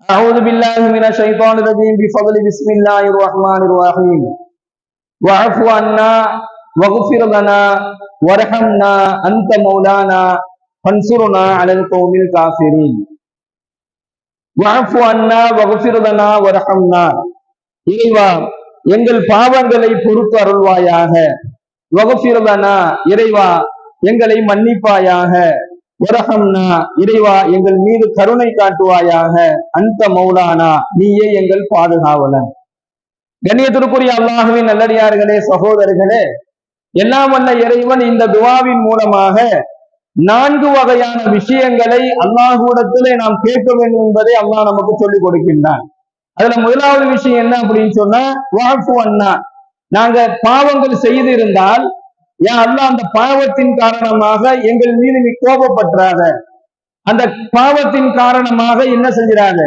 أعوذ بالله من الشيطان الرجيم بفضل بسم الله الرحمن الرحيم واعف عنا واغفر لنا وارحمنا أنت مولانا فانصرنا على القوم الكافرين واعف عنا واغفر لنا وارحمنا இறைவா எங்கள் பாவங்களை பொறுத்து அருள்வாயாக. வகஃபிர் லனா இறைவா எங்களை மன்னிப்பாயாக. வரஹம்னா இறைவா எங்கள் மீது கருணை காட்டுவாயாக. அந்த மௌலானா நீயே எங்கள் பாதுகாவலன். கண்ணியத்திற்குரிய அல்லாஹ்வின் நல்லடியார்களே, சகோதரர்களே, எல்லாம் வல்ல இறைவன் இந்த துஆவின் மூலமாக 4 வகையான விஷயங்களை அல்லாஹ்விடத்திலே நாம் கேட்க வேண்டும் என்பதை அல்லாஹ் நமக்கு சொல்லிக் கொடுக்கின்றான். அதுல முதலாவது விஷயம் என்ன அப்படின்னு சொன்னா, வஅஃபு அன்னா, நாங்க பாவங்கள் செய்திருந்தால் யா அல்லாஹ் அந்த பாவத்தின் காரணமாக எங்கள் மீது நீ கோபப்பற்றாத, அந்த பாவத்தின் காரணமாக என்ன செஞ்சிடாத,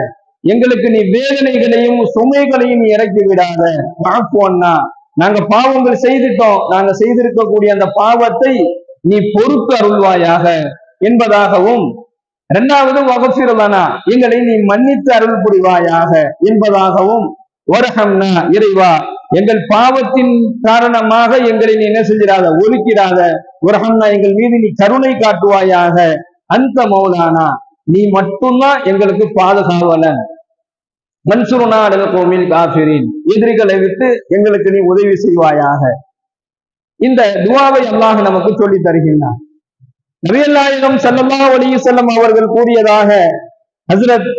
எங்களுக்கு நீ வேதனைகளையும் சுமைகளையும் நீ இறக்கி விடாத. வஅஃபு அன்னா, நாங்க பாவங்கள் செய்துட்டோம், நாங்க செய்திருக்கக்கூடிய அந்த பாவத்தை நீ பொறுத்து அருள்வாயாக என்பதாகவும், இரண்டாவது வகஃபிர் லனா எங்களை நீ மன்னித்து அருள் புரிவாயாக என்பதாகவும், வரஹம்னா இறைவா எங்கள் பாவத்தின் காரணமாக எங்களை நீ என்ன செஞ்சிடாத, ஒதுக்கிடாத. வரஹம்னா எங்கள் மீது நீ கருணை காட்டுவாயாக. அந்த மௌலானா நீ மட்டும்தான் எங்களுக்கு பாதுகாவலன். மன்சுருனா அலல் கௌமில் காஃபிரின், எதிரிகளை விட்டு எங்களுக்கு நீ உதவி செய்வாயாக. இந்த துஆவை அல்லாஹ் நமக்கு சொல்லி தருகின்றான். நபிகள் நாயகம் ஸல்லல்லாஹு அலைஹி வஸல்லம் அவர்கள் கூறியதாக ஹஜ்ரத்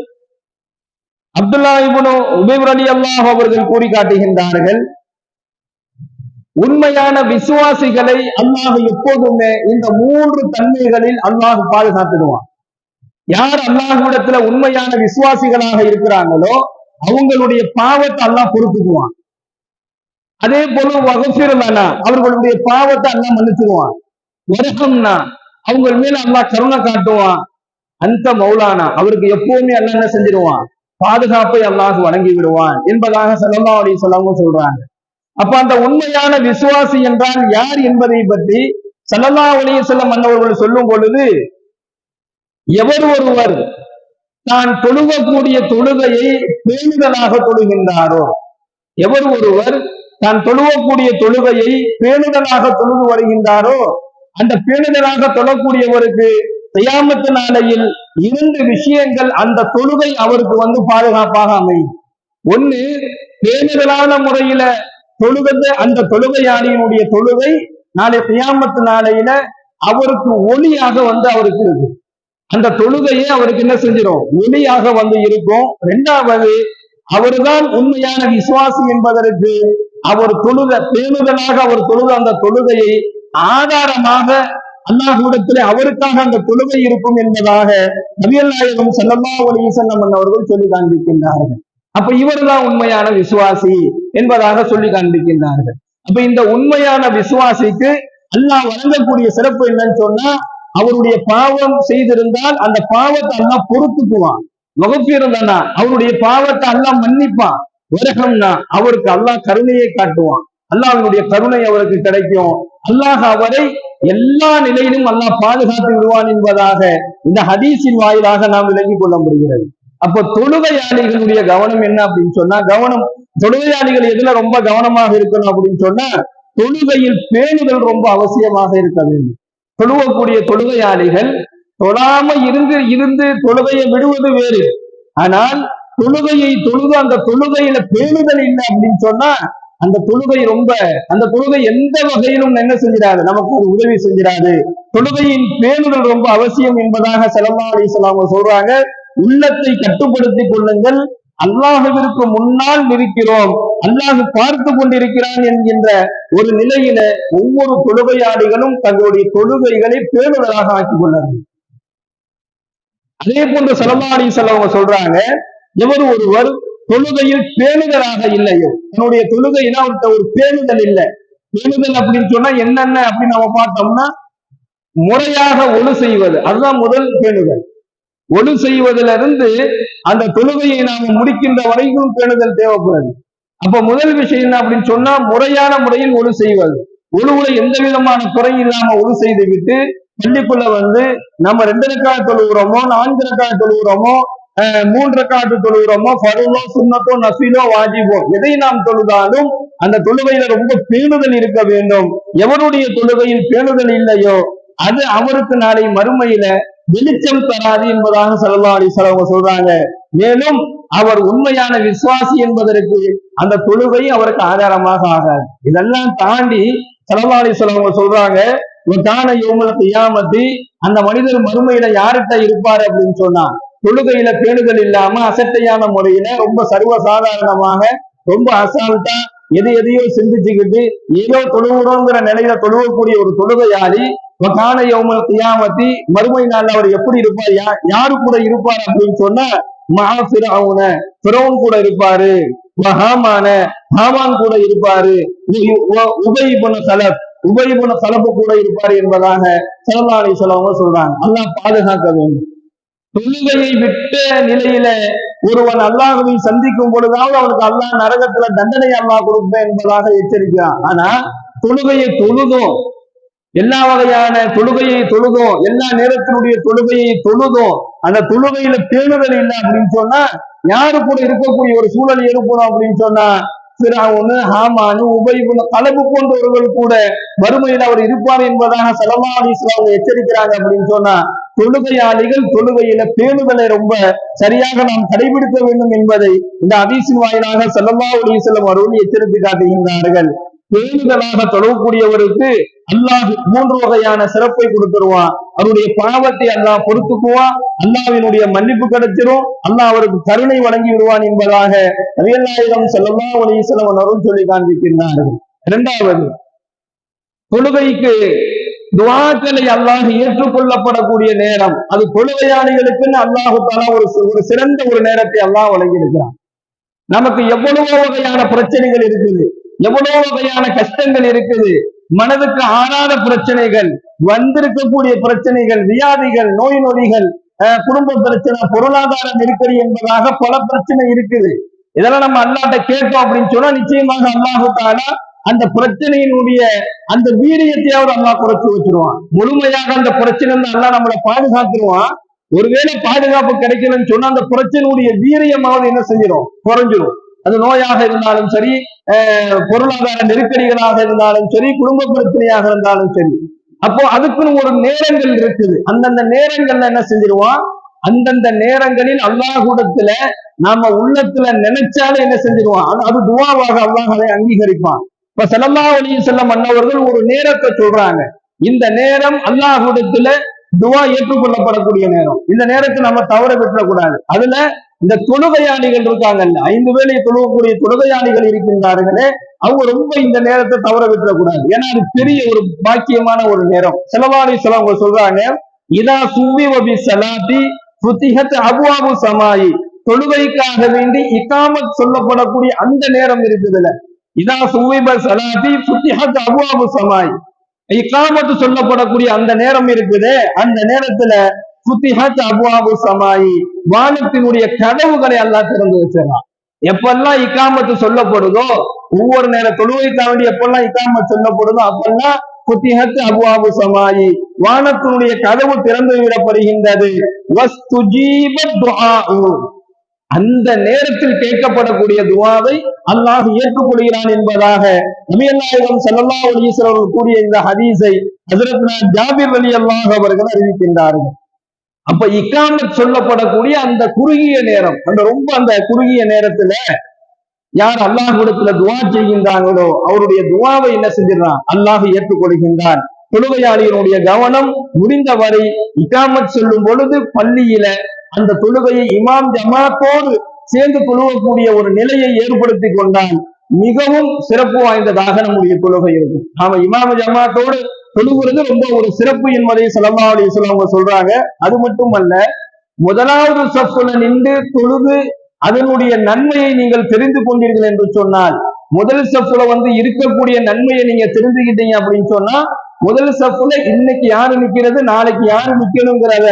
அப்துல்லா இப்னு உபை ரலியல்லாஹு அவர்கள் கூறி காட்டுகின்றார்கள், உண்மையான விசுவாசிகளை அல்லாஹ் எப்போதுமே இந்த 3 தன்மைகளில் அல்லாஹ் பாதுகாத்துடுவான். யார் அல்லாஹ்விடத்துல உண்மையான விசுவாசிகளாக இருக்கிறாங்களோ அவங்களுடைய பாவத்தை அல்லாஹ் பொறுத்துக்குவான். அதே போல வகஃபிர் லனா அவர்களுடைய பாவத்தை அல்லாஹ் மன்னிச்சிடுவான். வரஹம்னா அவங்க மேல அல்லாஹ் கருணை காட்டுவான். அந்த மௌலானா அவருக்கு எப்பவுமே அல்லாஹ் என்ன செஞ்சிருவான், பாதுகாப்பை அல்லாஹ் வழங்கி விடுவான் என்பதாக ஸல்லல்லாஹு அலைஹி வஸல்லம் சொல்றாங்க. அப்ப அந்த உண்மையான விசுவாசி என்றால் யார் என்பதை பற்றி ஸல்லல்லாஹு அலைஹி வஸல்லம் அன்னவர்கள் சொல்லும் பொழுது, எவர் ஒருவர் தான் தொழுகக்கூடிய தொழுகையை பேணுதலாக தொழுகின்றாரோ, எவர் ஒருவர் தான் தொழுவக்கூடிய தொழுகையை பேணுதலாக தொழுது வருகின்றாரோ, அந்த பேணுதலாக தொழக்கூடியவருக்கு கியாமத்து நாளையில் 2 விஷயங்கள் அந்த தொழுகை அவருக்கு பாதுகாப்பாக அமையும். ஒண்ணு, பேணுதலான முறையில தொழுகத்தை அந்த தொழுகையாளியினுடைய தொழுகை நாளை கியாமத்து நாளையில அவருக்கு ஒளியாக அவருக்கு இருக்கு. அந்த தொழுகையே அவருக்கு என்ன செஞ்சிடும், ஒளியாக இருக்கும். 2வது, அவர்தான் உண்மையான விசுவாசி என்பதற்கு அவர் தொழுத பேணுதலாக அவர் தொழுத அந்த தொழுகையை ஆதாரமாக அல்லாஹ்விடத்திலே அவருக்காக அந்த தொழுகை இருக்கும் என்பதாக நபிகள் நாயகம் ஸல்லல்லாஹு அலைஹி வஸல்லம் அவர்கள் சொல்லி காண்பிக்கின்றார்கள். அப்ப இவர்தான் உண்மையான விசுவாசி என்பதாக சொல்லி காண்பிக்கின்றார்கள். அப்ப இந்த உண்மையான விசுவாசிக்கு அல்லாஹ் வழங்கக்கூடிய சிறப்பு என்னன்னு சொன்னா, அவருடைய பாவம் செய்திருந்தால் அந்த பாவத்தை அல்லாஹ் பொறுத்துக்குவான். வகஃபிர் லனா அவருடைய பாவத்தை அல்லாஹ் மன்னிப்பான். வரஹம்னா அவருக்கு அல்லாஹ் கருணையை காட்டுவான். அல்லாஹ்வுடைய கருணை அவருக்கு கிடைக்கும். அல்லாஹ் அவரை எல்லா நிலையிலும் அல்லாஹ் பாதுகாத்து விடுவான் என்பதாக இந்த ஹதீஸின் வாயிலாக நாம் விளங்கிக் கொள்ள முடிகிறது. அப்ப தொழுகையாளிகளுடைய கவனம் என்ன அப்படின்னு சொன்னா, தொழுகையாளிகள் எதுல ரொம்ப கவனமாக இருக்கணும் அப்படின்னு சொன்னா, தொழுகையில் பேணுதல் ரொம்ப அவசியமாக இருக்க வேண்டும். தொழுவக்கூடிய தொழுகையாளிகள் தொழாம இருந்து தொழுகையை விடுவது வேறு. ஆனால் தொழுகையை தொழுது அந்த தொழுகையில பேணுதல் இல்லை அப்படின்னு சொன்னா அந்த தொழுகை எந்த வகையிலும் என்ன செஞ்சிடாது, நமக்கு ஒரு உதவி செஞ்சிடாது. தொழுகையின் பேணுதல் ரொம்ப அவசியம் என்பதாக ஸல்லல்லாஹு அலைஹி வஸல்லம் சொல்றாங்க. உள்ளத்தை கட்டுப்படுத்திக் கொள்ளுங்கள், அல்லாஹ்விற்கு முன்னால் இருக்கிறோம், அல்லாஹ் பார்த்து கொண்டிருக்கிறான் என்கின்ற ஒரு நிலையில ஒவ்வொரு தொழுகையாளிகளும் தங்களுடைய தொழுகைகளை பேணுதலாக ஆக்கிக் கொள்ளார்கள். அதே போன்று ஸல்லல்லாஹு அலைஹி வஸல்லம் சொல்றாங்க, எவர் ஒருவர் தொழுகையில் பேணுதலாக இல்லையோ, தன்னுடைய தொழுகையில அவர்கிட்ட ஒரு பேணுதல் இல்லை. பேணுதல் அப்படின்னு சொன்னா என்னென்ன அப்படின்னு நம்ம பார்த்தோம்னா, முறையாக ஒழு செய்வது, அதுதான் முதல் பேணுதல். ஒழு செய்வதிலிருந்து அந்த தொழுகையை நாம முடிக்கின்ற வரைக்கும் பேணுதல் தேவைப்படுது. அப்ப முதல் விஷயம் என்ன அப்படின்னு சொன்னா, முறையான முறையில் ஒழு செய்வது. ஒழுவுல எந்த விதமான குறை இல்லாம ஒழு செய்து விட்டு பள்ளிக்குள்ள நம்ம 2 ரக்காத் தொழுகிறோமோ 4 ரக்காத் தொழுகிறோமோ 3 ரக்காத்து தொழுகிறோமோ, ஃபர்லோ, சுன்னத்தோ, நஃபிலோ, வாஜிபோ எதை நாம் தொழுதாலும் அந்த தொழுகையில ரொம்ப பேணுதல் இருக்க வேண்டும். எவருடைய தொழுகையில் பேணுதல் இல்லையோ அது அவருக்கு நாளை மறுமையில வெளிச்சம் தராது என்பதாக ஸல்லல்லாஹு அலைஹி வஸல்லம் சொல்றாங்க. மேலும் அவர் உண்மையான விசுவாசி என்பதற்கு அந்த தொழுகை அவருக்கு ஆதாரமாக ஆகாது. இதெல்லாம் தாண்டி ஸல்லல்லாஹு அலைஹி வஸல்லம் சொல்றாங்க, தான யௌமுல் கியாமத்தி, அந்த மனிதர் மறுமையில யார்கிட்ட இருப்பாரு அப்படின்னு சொன்னா, தொழுகையில பேணுதல் இல்லாம அசட்டையான முறையில ரொம்ப சர்வசாதாரணமாக ரொம்ப அசால்ட்டா எதையோ சிந்திச்சுக்கிட்டு ஏதோ தொழுகிறோங்கிற நிலையில தொழுவக்கூடிய ஒரு தொழுகையாளி கான யௌமுல் கியாமத்தி, மறுமை நாள் அவர் எப்படி இருப்பார், யாரு கூட இருப்பார் அப்படின்னு சொன்னா, ஃபிரௌன் கூட இருப்பாரு, ஹாமான் கூட இருப்பாரு, உபை இப்னு கலப் கூட இருப்பாரு என்பதாக ஸல்லல்லாஹு அலைஹி வஸல்லம் சொல்றாங்க. அல்லாஹ் பாதுகாக்க வேண்டும். தொழுகையை விட்ட நிலையில ஒருவன் அல்லாஹ்வை சந்திக்கும் பொழுதாவது அவனுக்கு அல்லாஹ் நரகத்துல தண்டனை அல்லாஹ் கொடுப்பேன் என்பதாக எச்சரிக்கிறான். ஆனா தொழுகையை தொழுதும், எல்லா வகையான தொழுகையை தொழுதும், எல்லா நேரத்தினுடைய தொழுகையை தொழுதும் அந்த தொழுகையில பேணுதல் இல்லை அப்படின்னு சொன்னா, யாரு கூட இருக்கக்கூடிய ஒரு சூழல் ஏற்படும் அப்படின்னு சொன்னா, ஃபிரௌன், ஹாமான், உபை இப்னு கலப் போன்றவர்கள் கூட வறுமையில் அவர் இருப்பார் என்பதாக ஸல்லல்லாஹு அலைஹி வஸல்லம் எச்சரிக்கிறாங்க. அப்படின்னு சொன்னா தொழுகையாளிகள் தொழுகையில பேணுதலை ரொம்ப சரியாக நாம் கடைபிடிக்க வேண்டும் என்பதை இந்த ஹதீஸின் வாயிலாக ஸல்லல்லாஹு அலைஹி வஸல்லம் அவர்கள் எச்சரித்து காட்டுகின்றார்கள். பேணுதலாக தொழக்கூடியவருக்கு அல்லாஹ் 3 வகையான சிறப்பை கொடுத்துருவான். அவருடைய பாவத்தை அல்லாஹ் பொறுத்துக்குவான், அல்லாஹ்வினுடைய மன்னிப்பு கிடைச்சிரும், அல்லாஹ் அவருக்கு கருணை வழங்கி விடுவான் என்பதாக நபிகள் நாயகம் ஸல்லல்லாஹு அலைஹி வஸல்லம் அவர்கள் சொல்லி காண்பிக்கின்றார்கள். 2வது, தொழுகைக்கு துஆக்களை அல்லாஹ் ஏற்றுக்கொள்ளப்படக்கூடிய நேரம், அது தொழுகையாளிகளுக்குன்னு அல்லாஹு தஆலா ஒரு சிறந்த ஒரு நேரத்தை அல்லாஹ் வழங்கி இருக்கிறான். நமக்கு எவ்வளவோ வகையான பிரச்சனைகள் இருக்குது, எவ்வளவு வகையான கஷ்டங்கள் இருக்குது, மனதுக்கு ஆறாத பிரச்சனைகள், வந்திருக்கக்கூடிய பிரச்சனைகள், வியாதிகள், நோய் நொடிகள், குடும்ப பிரச்சனை, பொருளாதார நெருக்கடி என்பதாக பல பிரச்சனை இருக்குது. இதெல்லாம் நம்ம அல்லாஹ்ட்ட கேட்டோம் அப்படின்னு சொன்னா நிச்சயமாக அல்லாஹு தஆலா அந்த பிரச்சனையினுடைய அந்த வீரியத்தையாவது அல்லாஹ் குறைச்சு வச்சிருவான். முழுமையாக அந்த பிரச்சனை அல்லாஹ் நம்மளை பாதுகாத்துருவான். ஒருவேளை பாதுகாப்பு கிடைக்கலன்னு சொன்னா அந்த பிரச்சனையுடைய வீரியமாவது என்ன செஞ்சிடும், குறைஞ்சிடும். அது நோயாக இருந்தாலும் சரி, பொருளாதார நெருக்கடிகளாக இருந்தாலும் சரி, குடும்ப பிரச்சனையாக இருந்தாலும் சரி. அப்போ அதுக்குன்னு ஒரு நேரங்கள் இருக்குது. அந்தந்த நேரங்கள்ல என்ன செஞ்சிருவான், அந்தந்த நேரங்களில் அல்லாஹ்விடத்துல நாம உள்ளத்துல நினைச்சாலே என்ன செஞ்சிருவான், அது துஆவாக அல்லாஹ் அதை அங்கீகரிப்பான். இப்ப ஸல்லல்லாஹு அலைஹி வஸல்லம் அன்னவர்கள் ஒரு நேரத்தை சொல்றாங்க, இந்த நேரம் அல்லாஹ்விடத்துல துஆ ஏற்றுக்கொள்ளப்படக்கூடிய நேரம், இந்த நேரத்தை நம்ம தவற விட்டுறக்கூடாது. அதுல இந்த தொழுகையாளிகள் இருக்காங்கல்ல, 5 வேளை தொழுகக்கூடிய தொழுகையாளிகள் இருக்கின்றார்களே, அவங்க ரொம்ப இந்த நேரத்தை தவற விட்டுறக்கூடாது. ஏன்னா அது பெரிய ஒரு பாக்கியமான ஒரு நேரம். ஸல்லல்லாஹு அலைஹி வஸல்லம் அவங்க சொல்றாங்க, இதா சுவ்விவ பிஸ்ஸலாத்தி ஃபுதிஹத் அப்வாபு ஸமாயி, தொழுகைக்காக வேண்டி இகாமத் சொல்லப்படக்கூடிய அந்த நேரம் இருக்குதுல, இதா சுவ்விப ஸலாத்தி ஃபுதிஹத் அப்வாபு ஸமாயி, இகாமத் சொல்லப்படக்கூடிய அந்த நேரம் இருக்குது, அந்த நேரத்துல ஃபுதிஹத் அப்வாபு ஸமாயி, வானத்தினுடைய கதவுகளை அல்லாஹ் திறந்து வச்சிடறான். எப்பெல்லாம் இகாமத்து சொல்லப்படுதோ, ஒவ்வொரு நேர தொழுகைக்காக வேண்டி எப்பெல்லாம் இகாமத் சொல்லப்படுதோ அப்பெல்லாம் ஃபுதிஹத் அப்வாபு ஸமாயி, வானத்தினுடைய கதவு திறந்து விடப்படுகின்றது. வஸ்துஜீபத் துஆஉ, அந்த நேரத்தில் கேட்கப்படக்கூடிய துஆவை அல்லாஹ் ஏற்றுக்கொள்கிறான் என்பதாக நபிகள் நாயகம் ஸல்லல்லாஹு அலைஹி வஸல்லம் கூறிய இந்த ஹதீஸை ஹஜ்ரத்னா ஜாபிர் ரலியல்லாஹு அவர்கள் அறிவிக்கின்றார்கள். அப்ப இகாமத் சொல்லப்படக்கூடிய அந்த குறுகிய நேரம், அந்த குறுகிய நேரத்துல யார் அல்லாஹ்விடத்துல துஆ செய்கின்றாங்களோ அவருடைய துஆவை என்ன செஞ்சிடறான், அல்லாஹ் ஏற்றுக்கொள்கின்றான். தொழுகையாளிகளுடைய கவனம் முடிந்தவரை இகாமத் சொல்லும் பொழுது பள்ளியில அந்த தொழுகையை இமாம் ஜமாத்தோடு சேர்ந்து தொழுவக்கூடிய ஒரு நிலையை ஏற்படுத்தி கொண்டால் மிகவும் சிறப்பு வாய்ந்ததாக நம்முடைய தொழுகை இருக்கும். நாம இமாம் ஜமாத்தோடு தொழுகிறது ரொம்ப ஒரு சிறப்பு என்பதை ஸல்லல்லாஹு அலைஹி வஸல்லம் சொல்றாங்க. அது மட்டுமல்ல, முதலாவது சஃப்ல நின்று தொழுது அதனுடைய நன்மையை நீங்கள் தெரிந்து கொண்டீர்கள் என்று சொன்னால், முதல் சஃப்ல இருக்கக்கூடிய நன்மையை நீங்க தெரிஞ்சுக்கிட்டீங்க அப்படின்னு சொன்னா, முதல் சஃப்ல இன்னைக்கு யாரு நிக்கிறது, நாளைக்கு யாரு நிக்கணுங்கிறத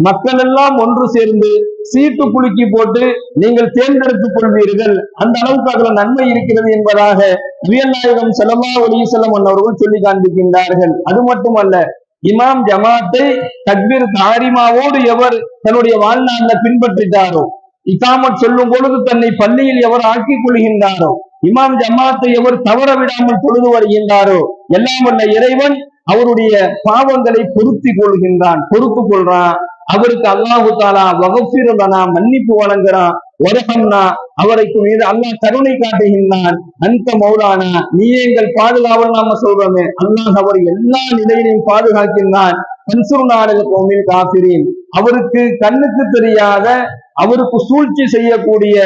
மக்கள் எல்லாம் ஒன்று சேர்ந்து சீட்டு குலுக்கி போட்டு நீங்கள் தேர்ந்தெடுத்துக் கொள்வீர்கள். அந்த அளவுக்கு அதுல நன்மை இருக்கிறது என்பதாக நபிகள் நாயகம் ஸல்லல்லாஹு அலைஹி வஸல்லம் அவர்கள் சொல்லி காண்பிக்கின்றார்கள். அது மட்டுமல்ல, இமாம் ஜமாத்தை தக்பீர் தாரிமாவோடு எவர் தன்னுடைய வாழ்நாள்ல பின்பற்றிட்டாரோ, இகாமத் சொல்லும் பொழுது தன்னை பள்ளியில் எவர் ஆக்கிக் கொள்கின்றாரோ, இமாம் ஜமாத்தை எவர் தவற விடாமல் தொழுது வருகின்றாரோ, எல்லாம் வல்ல இறைவன் அவருடைய பாவங்களை பொருத்தி கொள்றான். அவருக்கு அல்லாஹு தாலா வகஃபிரலனா மன்னிப்பு வழங்குறான். வரஹம்னா அவருக்கு மீது அல்லாஹ் கருணை காட்டுகின்றான். அந்த மௌலானா நீ எங்கள் பாதுகாவல் நாம சொல்றோமே, அல்லாஹ் அவர் எல்லா நிலையிலையும் பாதுகாக்கின்றான். பன்சுர்நாடல் கோமில் காஃபிரின் அவருக்கு கண்ணுக்கு தெரியாத அவருக்கு சூழ்ச்சி செய்யக்கூடிய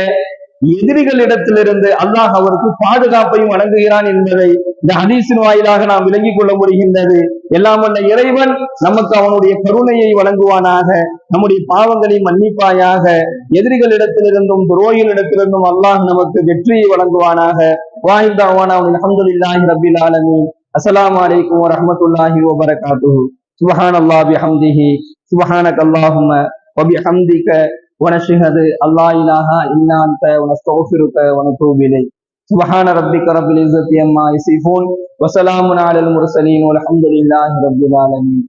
எதிரிகளிடத்திலிருந்து அல்லாஹ் அவருக்கு பாதுகாப்பையும் வழங்குகிறான் என்பதை இந்த ஹதீஸின் வாயிலாக நாம் விளங்கிக் கொள்ள முடிகின்றது. எல்லாம் வல்ல இறைவன் நமக்கு அவனுடைய கருணையை வழங்குவானாக, நம்முடைய பாவங்களை மன்னிப்பாயாக, எதிரிகளிடத்திலிருந்தும் துரோகிகளிடத்திலிருந்தும் அல்லாஹ் நமக்கு வெற்றியை வழங்குவானாக. வாஹித் தஅவானா அல்ஹம்துலில்லாஹி ரப்பில் ஆலமீன். அஸ்ஸலாமு அலைக்கும் வரஹ்மத்துல்லாஹி வபரகாத்துஹு. சுப்ஹானல்லாஹி பிஹம்திஹி சுப்ஹானக்கல்லாஹும்ம வபிஹம்திக ونشهد الله إله إلا أنت ونستغفرك ونتوب إليك. سبحان ربك رب العزة عما يصفون وسلام على المرسلين والحمد لله رب العالمين.